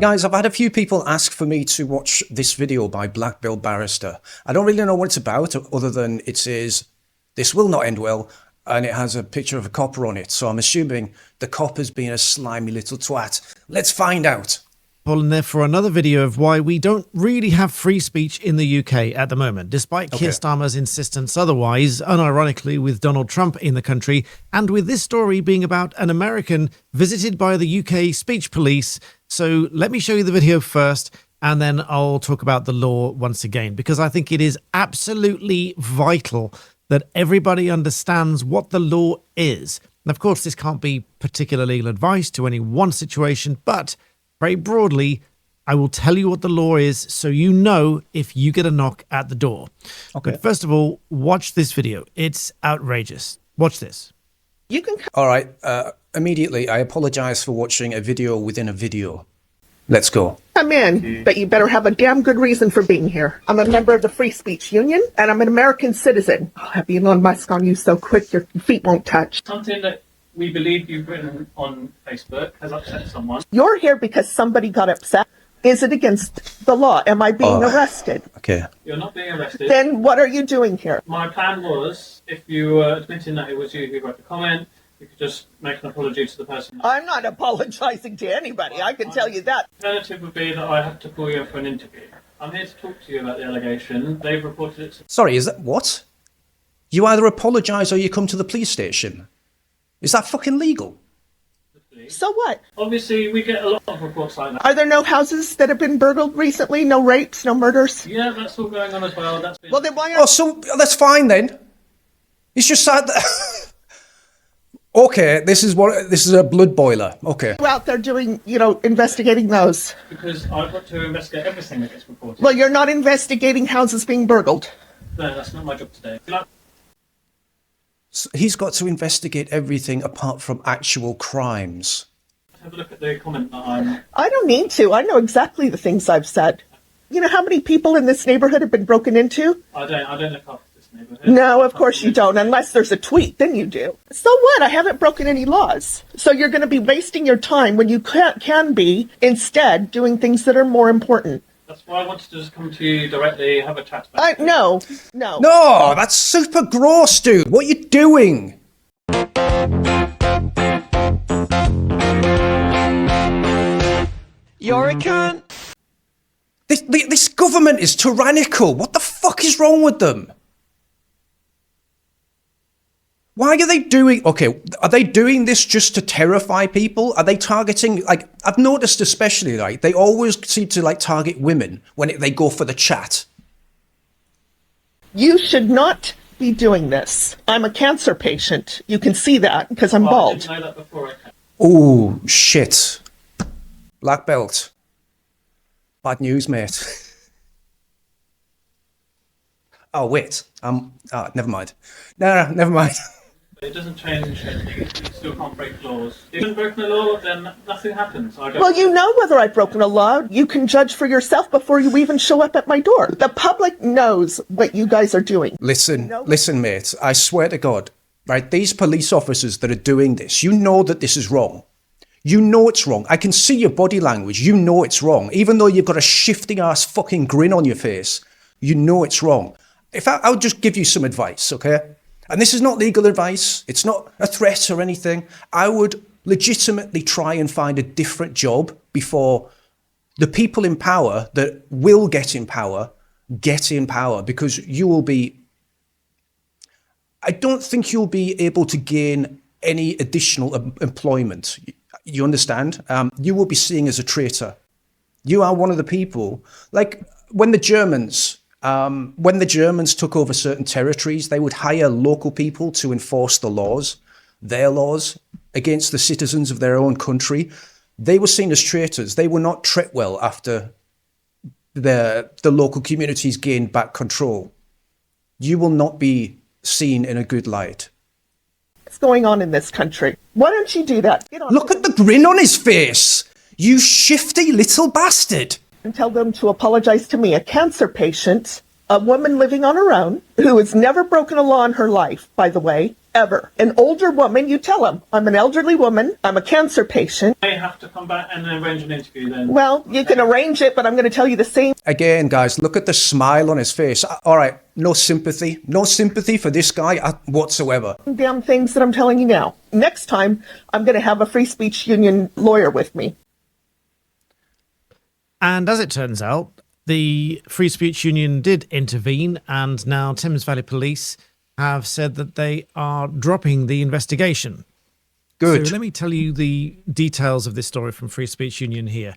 Guys, I've had a few people ask for me to watch this video by Black Bill Barrister. I don't really know what it's about, other than it says, "This will not end well," and it has a picture of a copper on it. So I'm assuming the copper's being a slimy little twat. Let's find out. In there for another video of why we don't really have free speech in the UK at the moment, despite Keir Starmer's insistence otherwise, unironically with Donald Trump in the country, and with this story being about an American visited by the UK speech police. So let me show you the video first, and then I'll talk about the law once again, because I think it is absolutely vital that everybody understands what the law is. And of course, this can't be particular legal advice to any one situation, but very broadly, I will tell you what the law is so you know if you get a knock at the door. Okay. But first of all, watch this video. It's outrageous. Watch this. You can. All right. Immediately, I apologize for watching a video within a video. Let's go. Come in, but you better have a damn good reason for being here. I'm a member of the Free Speech Union, and I'm an American citizen. I'll have Elon Musk on you so quick your feet won't touch. Something that we believe you've written on Facebook has upset someone. You're here because somebody got upset. Is it against the law? Am I being arrested? Okay. You're not being arrested. Then what are you doing here? My plan was, if you were admitting that it was you who wrote the comment, you could just make an apology to the person. I'm not apologizing to anybody. I can tell you that. The alternative would be that I have to call you in for an interview. I'm here to talk to you about the allegation. They've reported it to... Sorry, is that what? You either apologize or you come to the police station. Is that fucking legal? So what? Obviously, we get a lot of reports like that. Are there no houses that have been burgled recently? No rapes, no murders? Yeah, that's all going on as well. That's been... Well, then why Oh, so that's fine then. It's just sad that... Okay, this is a blood boiler. Okay. you out there doing, investigating those? Because I've got to investigate everything that gets reported. Well, you're not investigating houses being burgled. No, that's not my job today. So he's got to investigate everything apart from actual crimes. Have a look at the comment that I'm... I don't need to. I know exactly the things I've said. You know how many people in this neighborhood have been broken into? I don't look after this neighborhood. No, of course you don't, unless there's a tweet, then you do. So what? I haven't broken any laws. So you're going to be wasting your time when you can be, instead, doing things that are more important. That's why I wanted to just come to you directly, have a chat about it. No. No, that's super gross, dude. What are you doing? You're a cunt. This government is tyrannical. What the fuck is wrong with them? Why are they doing... Okay, are they doing this just to terrify people? Are they targeting... Like, I've noticed especially, like, they always seem to, like, target women when they go for the chat. You should not be doing this. I'm a cancer patient. You can see that because I'm bald. I didn't know that before I came. Oh, shit. Black belt. Bad news, mate. Oh, wait. Never mind. No, never mind. It doesn't change anything. You still can't break laws. If you've broken a law, then nothing happens. Well, you know whether I've broken a law. You can judge for yourself before you even show up at my door. The public knows what you guys are doing. Listen, mate. I swear to God, right? These police officers that are doing this, you know that this is wrong. You know it's wrong. I can see your body language. You know it's wrong. Even though you've got a shifty ass fucking grin on your face, you know it's wrong. I'll just give you some advice, okay? And this is not legal advice. It's not a threat or anything. I would legitimately try and find a different job before the people in power that will get in power, because you will be... I don't think you'll be able to gain any additional employment. You understand? You will be seen as a traitor. You are one of the people, like when the Germans took over certain territories, they would hire local people to enforce their laws against the citizens of their own country. They were seen as traitors. They were not treated well after the local communities gained back control. You will not be seen in a good light. What's going on in this country? Why don't you do that? Look at the grin on his face. You shifty little bastard. And tell them to apologize to me, a cancer patient, a woman living on her own, who has never broken a law in her life, by the way, ever. An older woman, you tell them, I'm an elderly woman, I'm a cancer patient. I have to come back and arrange an interview then. Well, you can arrange it, but I'm going to tell you the same Again, guys, look at the smile on his face. All right, no sympathy. No sympathy for this guy whatsoever. damn things that I'm telling you now. Next time, I'm going to have a free speech union lawyer with me. And as it turns out, the Free Speech Union did intervene, and now Thames Valley Police have said that they are dropping the investigation. Good. So let me tell you the details of this story from Free Speech Union here.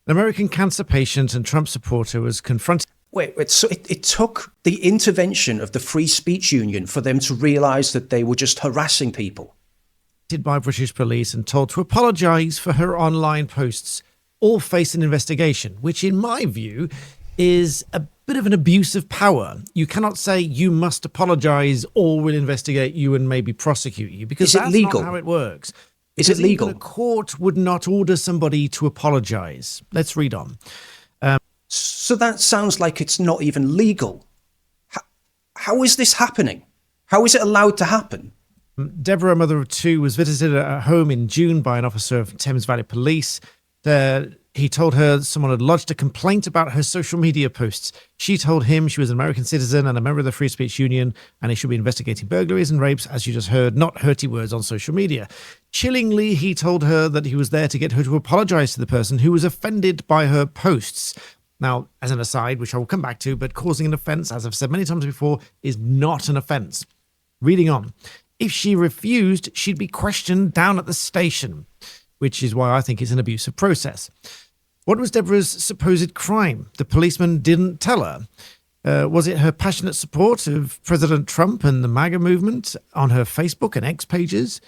An American cancer patient and Trump supporter was confronted. Wait, so it took the intervention of the Free Speech Union for them to realise that they were just harassing people. By British police and told to apologise for her online posts, all face an investigation, which in my view is a bit of an abuse of power. You cannot say you must apologise or we'll investigate you and maybe prosecute you, because Is it that's legal? not how it works. Is it Because legal? even a court would not order somebody to apologise. Let's read on. So that sounds like it's not even legal. How is this happening? How is it allowed to happen? Deborah, a mother of two, was visited at her home in June by an officer of Thames Valley Police. He told her someone had lodged a complaint about her social media posts. She told him she was an American citizen and a member of the Free Speech Union, and he should be investigating burglaries and rapes, as you just heard, not hurty words on social media. Chillingly, he told her that he was there to get her to apologise to the person who was offended by her posts. Now, as an aside, which I will come back to, but causing an offence, as I've said many times before, is not an offence. Reading on. If she refused, she'd be questioned down at the station, which is why I think it's an abusive process. What was Deborah's supposed crime? The policeman didn't tell her. Was it her passionate support of President Trump and the MAGA movement on her Facebook and X pages?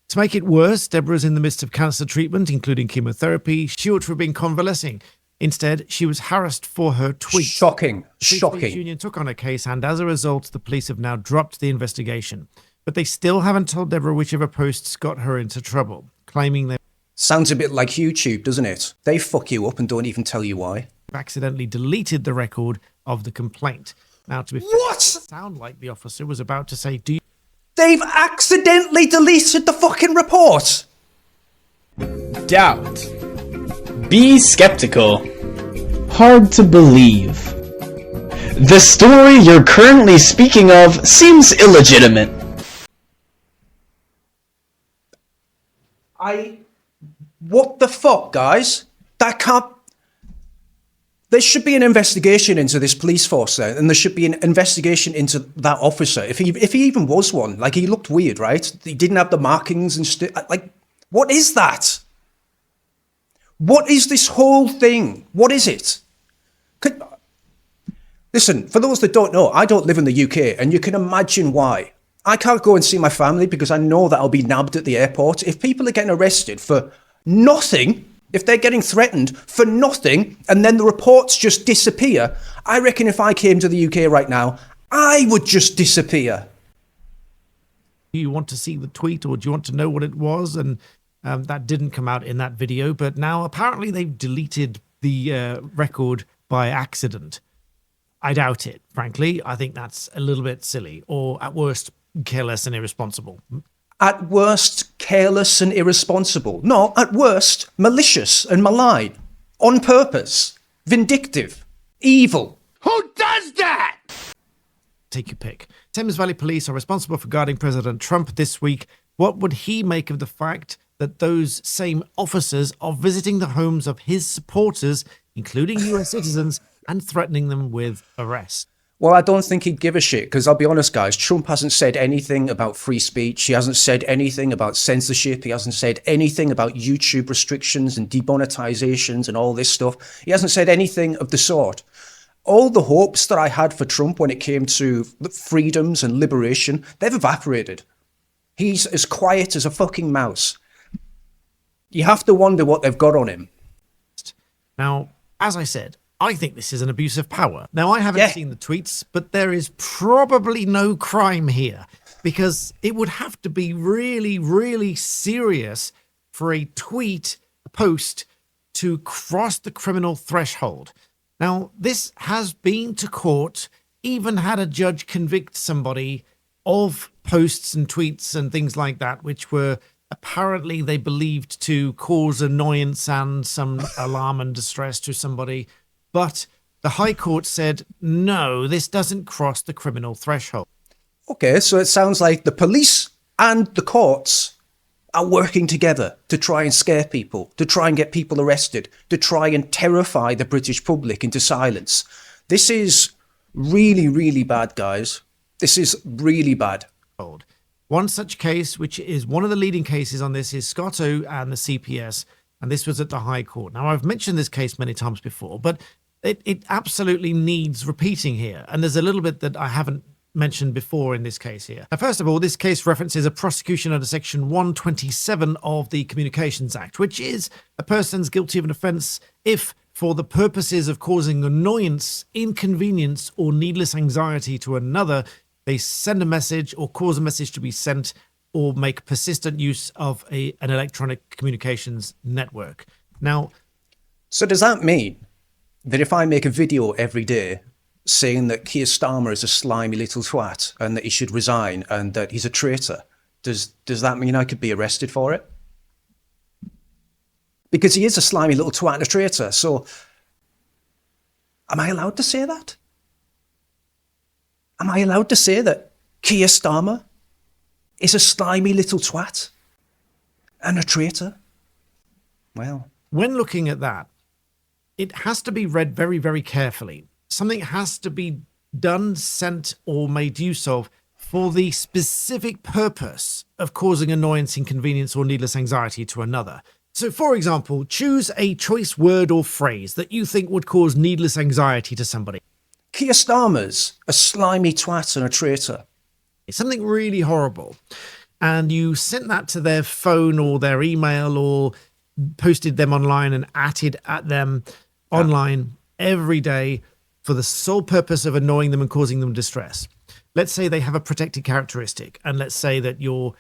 To make it worse, Deborah's in the midst of cancer treatment, including chemotherapy. She ought to have been convalescing. Instead, she was harassed for her tweets. Shocking. The Free Shocking. Speech Union took on her case, and as a result, the police have now dropped the investigation. But they still haven't told Deborah which of her posts got her into trouble, claiming they Sounds a bit like YouTube, doesn't it? They fuck you up and don't even tell you why. accidentally deleted the record of the complaint. Now, to be fair, What? it sound like the officer was about to say, do you They've accidentally deleted the fucking report. Doubt. Be skeptical. Hard to believe. The story you're currently speaking of seems illegitimate. What the fuck, guys? That can't... There should be an investigation into this police force there, and there should be an investigation into that officer. If he even was one. Like, he looked weird, right? He didn't have the markings and like, what is that? What is this whole thing? What is it? Listen, for those that don't know, I don't live in the UK, and you can imagine why. I can't go and see my family because I know that I'll be nabbed at the airport. If people are getting arrested for nothing, if they're getting threatened for nothing, and then the reports just disappear, I reckon if I came to the UK right now, I would just disappear. want to see the tweet, or do you want to know what it was? And that didn't come out in that video, but now apparently they've deleted the record by accident. I doubt it, frankly. I think that's a little bit silly, or at worst, careless and irresponsible. At worst, careless and irresponsible. No, at worst, malicious and malign. On purpose. Vindictive. Evil. Who does that? Take your pick. Thames Valley Police are responsible for guarding President Trump this week. What would he make of the fact that those same officers are visiting the homes of his supporters, including US citizens, and threatening them with arrest? Well, I don't think he'd give a shit, because I'll be honest, guys, Trump hasn't said anything about free speech. He hasn't said anything about censorship. He hasn't said anything about YouTube restrictions and demonetizations and all this stuff. He hasn't said anything of the sort. All the hopes that I had for Trump when it came to freedoms and liberation, they've evaporated. He's as quiet as a fucking mouse. You have to wonder what they've got on him. Now, as I said, I think this is an abuse of power. Now, I haven't seen the tweets, but there is probably no crime here, because it would have to be really, really serious for a tweet, a post, to cross the criminal threshold. Now, this has been to court, even had a judge convict somebody of posts and tweets and things like that, which were apparently they believed to cause annoyance and some alarm and distress to somebody. But the High Court said, no, this doesn't cross the criminal threshold. Okay, so it sounds like the police and the courts are working together to try and scare people, to try and get people arrested, to try and terrify the British public into silence. This is really, really bad, guys. This is really bad. One such case, which is one of the leading cases on this, is Scotto and the CPS, and this was at the High Court. Now, I've mentioned this case many times before, but it absolutely needs repeating here, and there's a little bit that I haven't mentioned before in this case here. Now, first of all, this case references a prosecution under Section 127 of the Communications Act, which is a person's guilty of an offence if, for the purposes of causing annoyance, inconvenience, or needless anxiety to another, they send a message or cause a message to be sent or make persistent use of an electronic communications network. Now, so does that mean that if I make a video every day saying that Keir Starmer is a slimy little twat and that he should resign and that he's a traitor, does that mean I could be arrested for it? Because he is a slimy little twat and a traitor. So am I allowed to say that? Am I allowed to say that Keir Starmer is a slimy little twat and a traitor? Well, when looking at that, it has to be read very, very carefully. Something has to be done, sent, or made use of for the specific purpose of causing annoyance, inconvenience, or needless anxiety to another. So, for example, choose a choice word or phrase that you think would cause needless anxiety to somebody. Keir Starmer's a slimy twat and a traitor. It's something really horrible. And you sent that to their phone or their email or posted them online and atted at them online every day for the sole purpose of annoying them and causing them distress. Let's say they have a protected characteristic, and let's say that you're...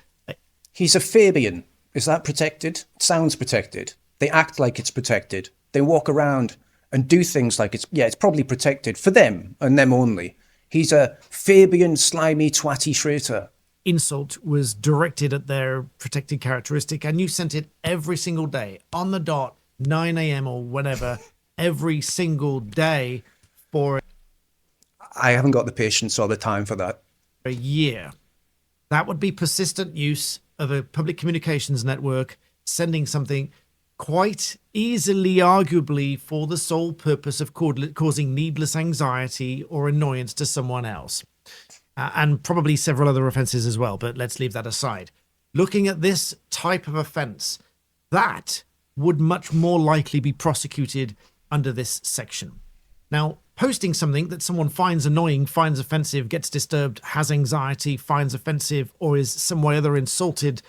He's a Fabian. Is that protected? It sounds protected. They act like it's protected. They walk around and do things like it's probably protected for them and them only. He's a Fabian, slimy, twatty traitor. Insult was directed at their protected characteristic, and you sent it every single day on the dot, 9 a.m. or whenever, every single day for I haven't got the patience or the time for that. a year. That would be persistent use of a public communications network, sending something quite easily, arguably, for the sole purpose of causing needless anxiety or annoyance to someone else. And probably several other offences as well, but let's leave that aside. Looking at this type of offence, that would much more likely be prosecuted under this section. Now, posting something that someone finds annoying, finds offensive, gets disturbed, has anxiety, finds offensive, or is some way or other insulted,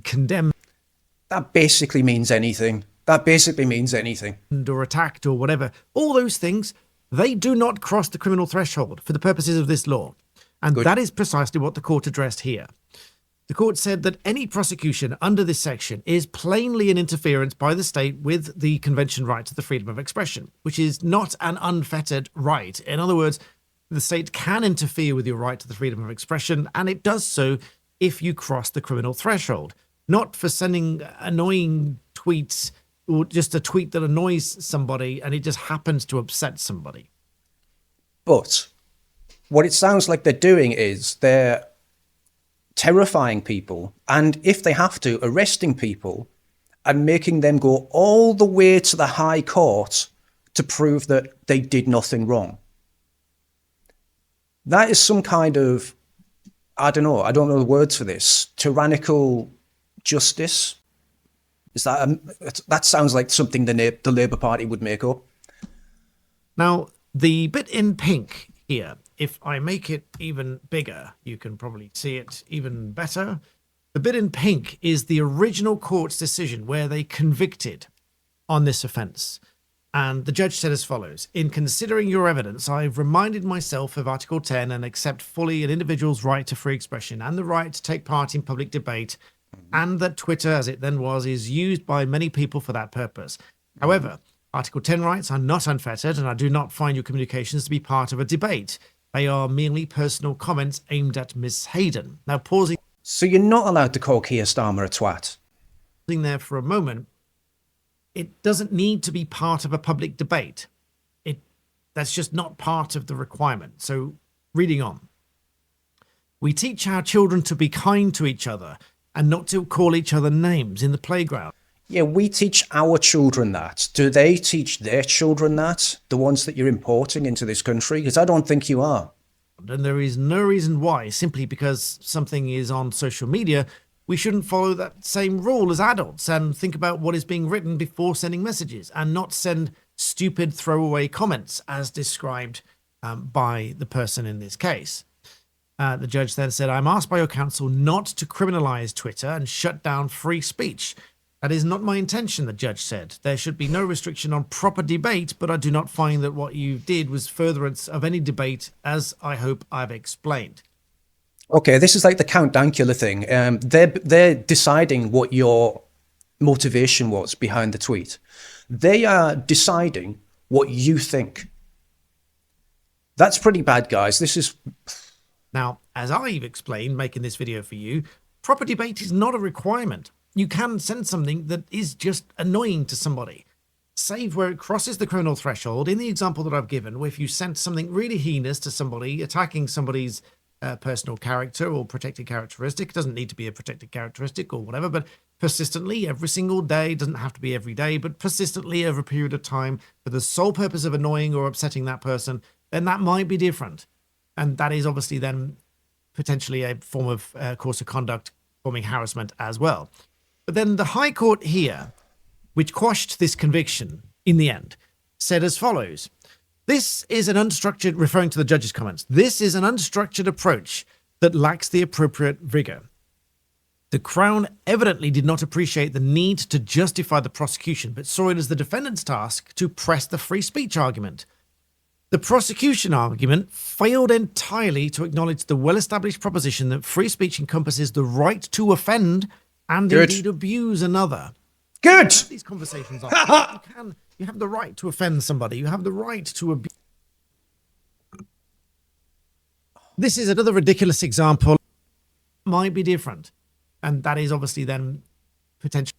condemned, That basically means anything. That basically means anything. or attacked or whatever, all those things, they do not cross the criminal threshold for the purposes of this law. And Good. that is precisely what the court addressed here. The court said that any prosecution under this section is plainly an interference by the state with the Convention right to the freedom of expression, which is not an unfettered right. In other words, the state can interfere with your right to the freedom of expression, and it does so if you cross the criminal threshold. Not for sending annoying tweets or just a tweet that annoys somebody and it just happens to upset somebody. But what it sounds like they're doing is they're terrifying people, and if they have to, arresting people and making them go all the way to the High Court to prove that they did nothing wrong. That is some kind of, I don't know the words for this, tyrannical justice. Is that that sounds like something the Labour Party would make up. Now, the bit in pink here, if I make it even bigger, you can probably see it even better. The bit in pink is the original court's decision where they convicted on this offence. And the judge said as follows: in considering your evidence, I've reminded myself of Article 10 and accept fully an individual's right to free expression and the right to take part in public debate, and that Twitter, as it then was, is used by many people for that purpose. However, Article 10 rights are not unfettered, and I do not find your communications to be part of a debate. They are merely personal comments aimed at Miss Hayden. Now, pausing So you're not allowed to call Keir Starmer a twat. there for a moment, it doesn't need to be part of a public debate. That's just not part of the requirement. So, reading on. We teach our children to be kind to each other and not to call each other names in the playground. Yeah, we teach our children that. Do they teach their children that? The ones that you're importing into this country? Because I don't think you are. And there is no reason why, simply because something is on social media, we shouldn't follow that same rule as adults and think about what is being written before sending messages and not send stupid throwaway comments as described by the person in this case. The judge then said, I'm asked by your counsel not to criminalize Twitter and shut down free speech. That is not my intention, the judge said. There should be no restriction on proper debate, but I do not find that what you did was furtherance of any debate, as I hope I've explained. Okay, this is like the Count Dankula thing. They're deciding what your motivation was behind the tweet. They are deciding what you think. That's pretty bad, guys. This is... Now, as I've explained, making this video for you, proper debate is not a requirement. You can send something that is just annoying to somebody. Save where it crosses the criminal threshold. In the example that I've given, where if you sent something really heinous to somebody, attacking somebody's personal character or protected characteristic, it doesn't need to be a protected characteristic or whatever, but persistently every single day, doesn't have to be every day, but persistently over a period of time for the sole purpose of annoying or upsetting that person, then that might be different. And that is obviously then potentially a form of course of conduct forming harassment as well. But then the High Court here, which quashed this conviction in the end, said as follows. This is an unstructured, referring to the judge's comments, this is an unstructured approach that lacks the appropriate vigor. The Crown evidently did not appreciate the need to justify the prosecution, but saw it as the defendant's task to press the free speech argument. The prosecution argument failed entirely to acknowledge the well-established proposition that free speech encompasses the right to offend and indeed abuse another. Good! These conversations you have the right to offend somebody. You have the right to abuse. This is another ridiculous example. Might be different. And that is obviously then potential.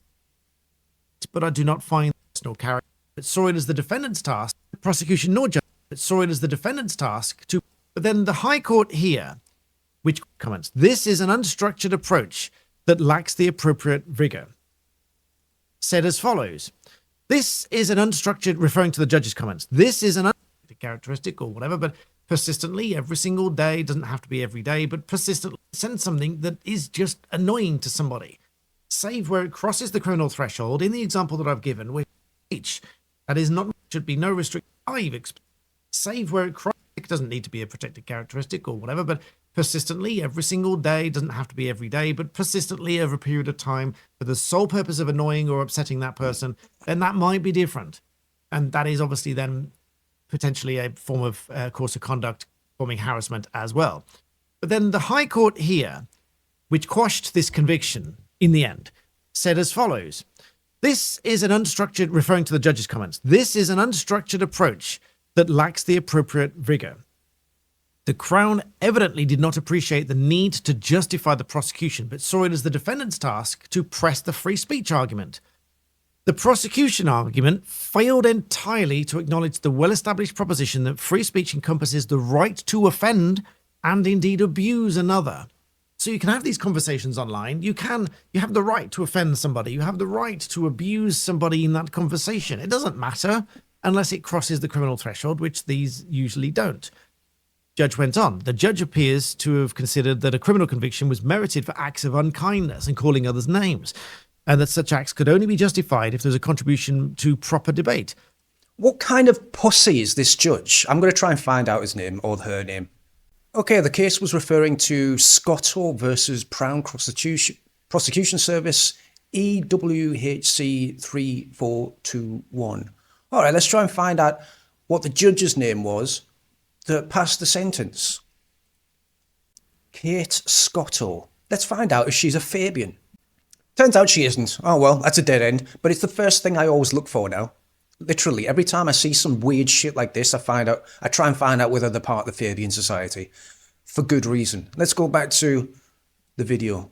But I do not find personal character. But saw it as the defendant's task, the prosecution nor judge, but saw it as the defendant's task to. But then the High Court here, which comments, this is an unstructured approach that lacks the appropriate vigor, said as follows. This is an unstructured, referring to the judge's comments, this is an unstructured characteristic or whatever, but persistently every single day, doesn't have to be every day, but persistently send something that is just annoying to somebody. Save where it crosses the criminal threshold. In the example that I've given, with each, that is not, should be no restriction. Save where it crosses, it doesn't need to be a protected characteristic or whatever, but persistently every single day, doesn't have to be every day, but persistently over a period of time for the sole purpose of annoying or upsetting that person, then that might be different. And that is obviously then potentially a form of course of conduct forming harassment as well. But then the High Court here, which quashed this conviction in the end, said as follows. This is an unstructured, referring to the judge's comments, this is an unstructured approach that lacks the appropriate vigor. The Crown evidently did not appreciate the need to justify the prosecution, but saw it as the defendant's task to press the free speech argument. The prosecution argument failed entirely to acknowledge the well-established proposition that free speech encompasses the right to offend and indeed abuse another. So you can have these conversations online. You have the right to offend somebody. You have the right to abuse somebody in that conversation. It doesn't matter unless it crosses the criminal threshold, which these usually don't. Judge went on. The judge appears to have considered that a criminal conviction was merited for acts of unkindness and calling others names, and that such acts could only be justified if there's a contribution to proper debate. What kind of pussy is this judge? I'm going to try and find out his name or her name. Okay, the case was referring to Scotto versus Crown Prosecution Service EWHC 3421. All right, let's try and find out what the judge's name was that passed the sentence. Kate Scotto. Let's find out if she's a Fabian. Turns out she isn't. Oh well, that's a dead end, but it's the first thing I always look for now. Literally, every time I see some weird shit like this, I try and find out whether they're part of the Fabian Society. For good reason. Let's go back to the video.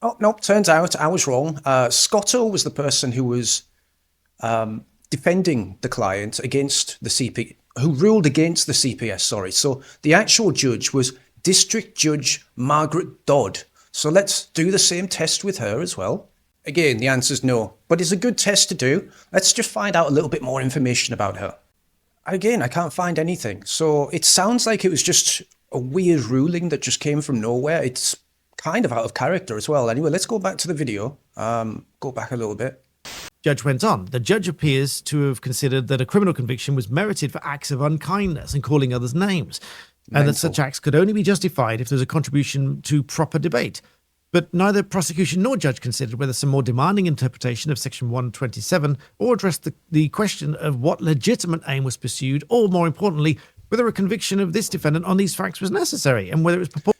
Oh, no, turns out I was wrong. Scotto was the person who was defending the client against the CP, who ruled against the CPS, sorry. So the actual judge was District Judge Margaret Dodd. So let's do the same test with her as well. Again, the answer's no, but it's a good test to do. Let's just find out a little bit more information about her. Again, I can't find anything. So it sounds like it was just a weird ruling that just came from nowhere. It's kind of out of character as well. Anyway, let's go back to the video. Go back a little bit. Judge went on. The judge appears to have considered that a criminal conviction was merited for acts of unkindness and calling others names, and that such acts could only be justified if there was a contribution to proper debate. But neither prosecution nor judge considered whether some more demanding interpretation of Section 127 or addressed the question of what legitimate aim was pursued, or more importantly, whether a conviction of this defendant on these facts was necessary and whether it was proportionate.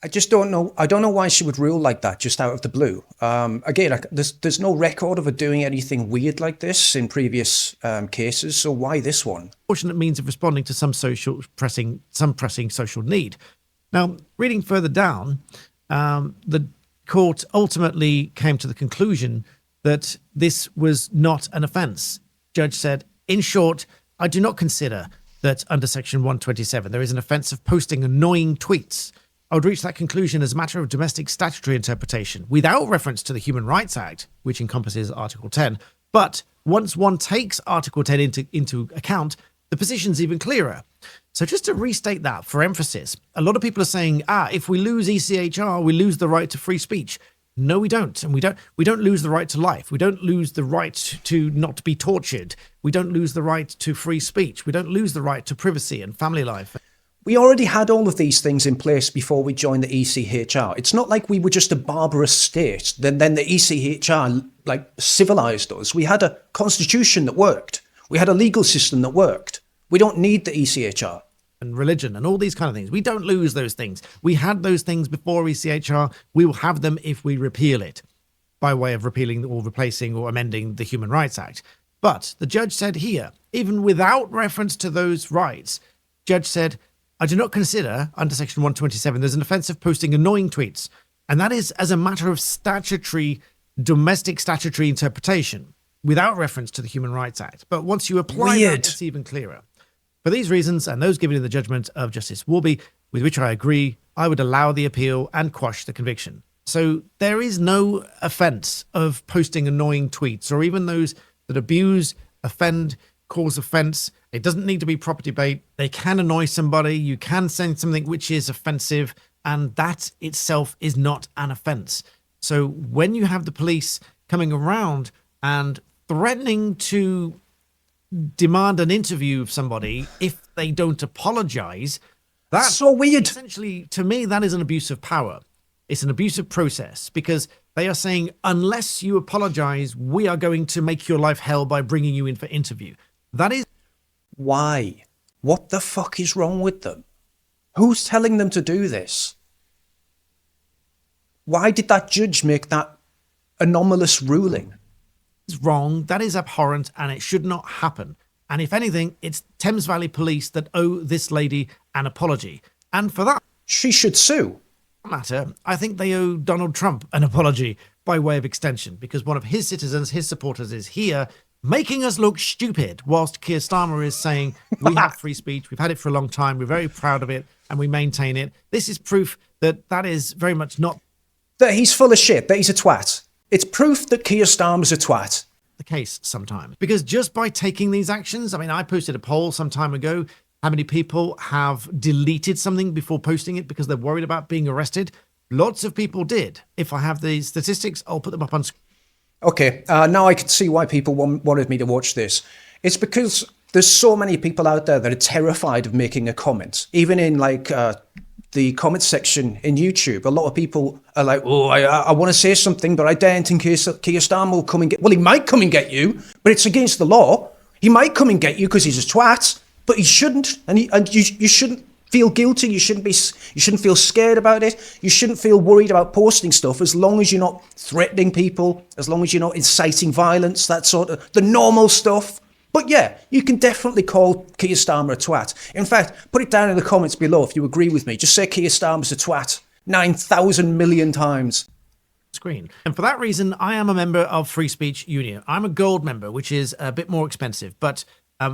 I just don't know. I don't know why she would rule like that just out of the blue. Again, there's no record of her doing anything weird like this in previous cases. So why this one? Proportionate means of responding to some pressing social need. Now, reading further down, the court ultimately came to the conclusion that this was not an offence. Judge said, in short, I do not consider that under Section 127 there is an offence of posting annoying tweets. I would reach that conclusion as a matter of domestic statutory interpretation, without reference to the Human Rights Act, which encompasses Article 10. But once one takes Article 10 into account, the position's even clearer. So just to restate that for emphasis, a lot of people are saying, if we lose ECHR, we lose the right to free speech. No, we don't. And we don't lose the right to life. We don't lose the right to not be tortured. We don't lose the right to free speech. We don't lose the right to privacy and family life. We already had all of these things in place before we joined the ECHR. It's not like we were just a barbarous state. Then the ECHR civilized us. We had a constitution that worked. We had a legal system that worked. We don't need the ECHR. And religion and all these kind of things. We don't lose those things. We had those things before ECHR. We will have them if we repeal it, by way of repealing or replacing or amending the Human Rights Act. But the judge said here, even without reference to those rights, judge said, I do not consider, under Section 127, there's an offence of posting annoying tweets. And that is as a matter of domestic statutory interpretation, without reference to the Human Rights Act. But once you apply that, it's even clearer. For these reasons, and those given in the judgment of Justice Warby, with which I agree, I would allow the appeal and quash the conviction. So there is no offence of posting annoying tweets, or even those that abuse, offend, cause offence. It doesn't need to be proper debate. They can annoy somebody. You can send something which is offensive, and that itself is not an offence. So when you have the police coming around and threatening to demand an interview of somebody if they don't apologise, that's so weird. Essentially, to me, that is an abuse of power. It's an abusive process, because they are saying, unless you apologise, we are going to make your life hell by bringing you in for interview. That is... Why? What the fuck is wrong with them? Who's telling them to do this? Why did that judge make that anomalous ruling? It's wrong, that is abhorrent, and it should not happen. And if anything, it's Thames Valley Police that owe this lady an apology. And for that... She should sue. Matter, I think they owe Donald Trump an apology by way of extension, because one of his citizens, his supporters, is here making us look stupid, whilst Keir Starmer is saying, we have free speech, we've had it for a long time, we're very proud of it, and we maintain it. This is proof that that is very much not... That he's full of shit, that he's a twat. It's proof that Keir Starmer's a twat. The case sometimes. Because just by taking these actions, I mean, I posted a poll some time ago, how many people have deleted something before posting it because they're worried about being arrested? Lots of people did. If I have the statistics, I'll put them up on screen. Okay, now I can see why people wanted me to watch this. It's because there's so many people out there that are terrified of making a comment. Even in the comment section in YouTube, a lot of people are like, oh, I want to say something, but I daren't in case Keir Starmer will come and get... Well, he might come and get you, but it's against the law. He might come and get you because he's a twat, but he shouldn't. And you shouldn't feel guilty. You shouldn't feel scared about it. You shouldn't feel worried about posting stuff as long as you're not threatening people, as long as you're not inciting violence, that sort of... The normal stuff. But yeah, you can definitely call Keir Starmer a twat. In fact, put it down in the comments below if you agree with me. Just say Keir Starmer's a twat 9,000 million times. Screen. And for that reason, I am a member of Free Speech Union. I'm a gold member, which is a bit more expensive, but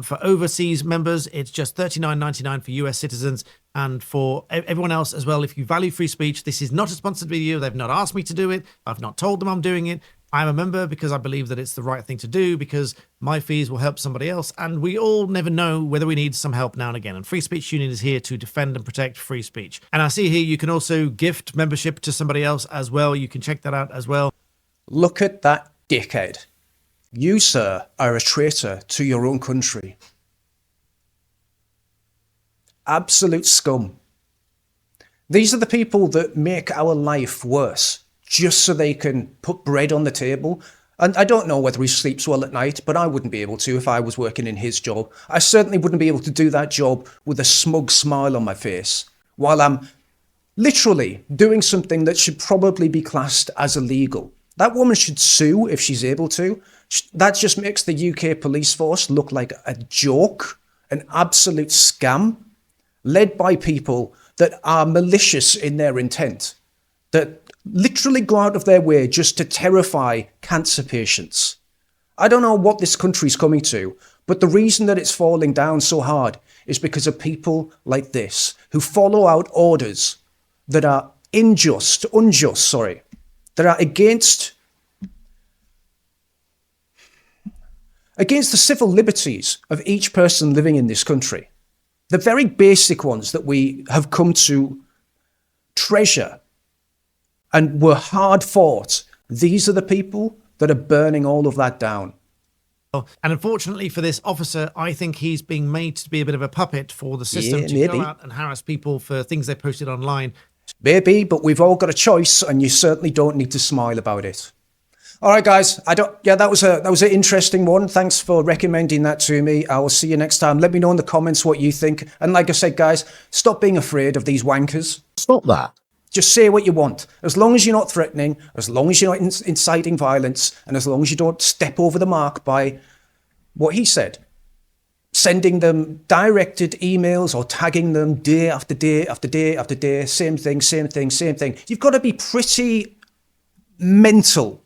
for overseas members, it's just $39.99 for US citizens, and for everyone else as well. If you value free speech, this is not a sponsored video. They've not asked me to do it. I've not told them I'm doing it. I'm a member because I believe that it's the right thing to do, because my fees will help somebody else, and we all never know whether we need some help now and again. And Free Speech Union is here to defend and protect free speech. And I see here you can also gift membership to somebody else as well. You can check that out as well. Look at that dickhead. You, sir, are a traitor to your own country. Absolute scum. These are the people that make our life worse, just so they can put bread on the table. And I don't know whether he sleeps well at night, but I wouldn't be able to if I was working in his job. I certainly wouldn't be able to do that job with a smug smile on my face, while I'm literally doing something that should probably be classed as illegal. That woman should sue if she's able to. That just makes the UK police force look like a joke, an absolute scam, led by people that are malicious in their intent, that literally go out of their way just to terrify cancer patients. I don't know what this country's coming to, but the reason that it's falling down so hard is because of people like this, who follow out orders that are unjust, that are against the civil liberties of each person living in this country. The very basic ones that we have come to treasure and were hard fought. These are the people that are burning all of that down. And unfortunately for this officer, I think he's being made to be a bit of a puppet for the system to maybe go out and harass people for things they posted online. Maybe, but we've all got a choice, and you certainly don't need to smile about it. All right, guys. That was an interesting one. Thanks for recommending that to me. I will see you next time. Let me know in the comments what you think. And like I said, guys, stop being afraid of these wankers. Stop that. Just say what you want. As long as you're not threatening, as long as you're not inciting violence, and as long as you don't step over the mark by what he said, sending them directed emails or tagging them day after day after day after day, same thing. You've got to be pretty mental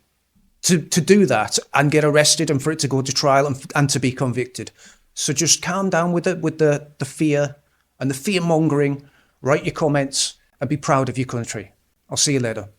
to do that and get arrested and for it to go to trial and to be convicted. So just calm down with the fear and the fear mongering. Write your comments and be proud of your country. I'll see you later.